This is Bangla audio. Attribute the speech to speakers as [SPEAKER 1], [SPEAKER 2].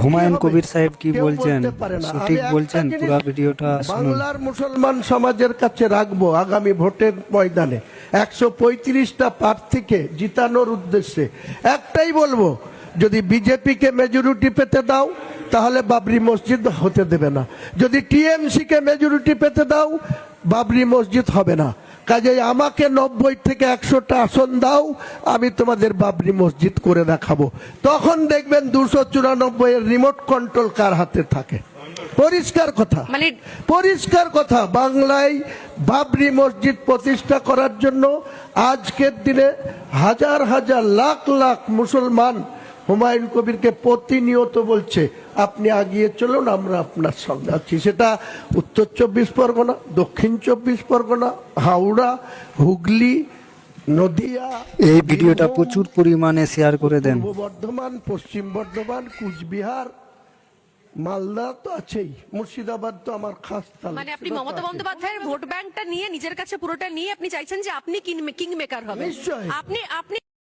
[SPEAKER 1] হুমায়ুন কবির সাহেব কি বলছেন সঠিক বলছেন? পুরো ভিডিওটা শুনুন।
[SPEAKER 2] বাংলার মুসলমান সমাজের কাছে রাখবো আগামী ভোটের ময়দানে 135টা প্রার্থীকে জিতানোর উদ্দেশ্যে একটাই বলবো, যদি বিজেপিকে মেজরিটি পেতে দাও তাহলে বাবরি মসজিদ হতে দেবে না, যদি টিএমসি কে মেজরিটি পেতে দাও বাবরি মসজিদ হবে না। কাজেই আমাকে 90 থেকে 100টা আসন দাও, আমি তোমাদের বাবরি মসজিদ করে দেখাবো। তখন দেখবেন 294 এর রিমোট কন্ট্রোল কার হাতে থাকে। পরিষ্কার কথা, পরিষ্কার কথা। বাংলায় বাবরি মসজিদ প্রতিষ্ঠা করার জন্য আজকের দিনে হাজার হাজার লাখ লাখ মুসলমান হুমায়ুন কবিরকে প্রতিনিয়ত বলছে আপনি আগিয়ে চলুন, আমরা আপনার সঙ্গে আছি। সেটা উত্তর 24 পরগনা, দক্ষিণ 24 পরগনা, হাওড়া, হুগলি, নদিয়া।
[SPEAKER 1] এই ভিডিওটা প্রচুর পরিমাণে শেয়ার করে দেন।
[SPEAKER 2] পূর্ব বর্ধমান, পশ্চিম বর্ধমান, কুচবিহার, মালদা তো আছেই, মুর্শিদাবাদ তো আমার খাস তালুক।
[SPEAKER 3] মানে আপনি মমতা বন্দ্যোপাধ্যায়ের ভোট ব্যাংকটা নিয়ে নিজের কাছে পুরোটা নিয়ে আপনি চাইছেন যে আপনি কিং মেকার হবেন।
[SPEAKER 2] নিশ্চয়ই।
[SPEAKER 3] আপনি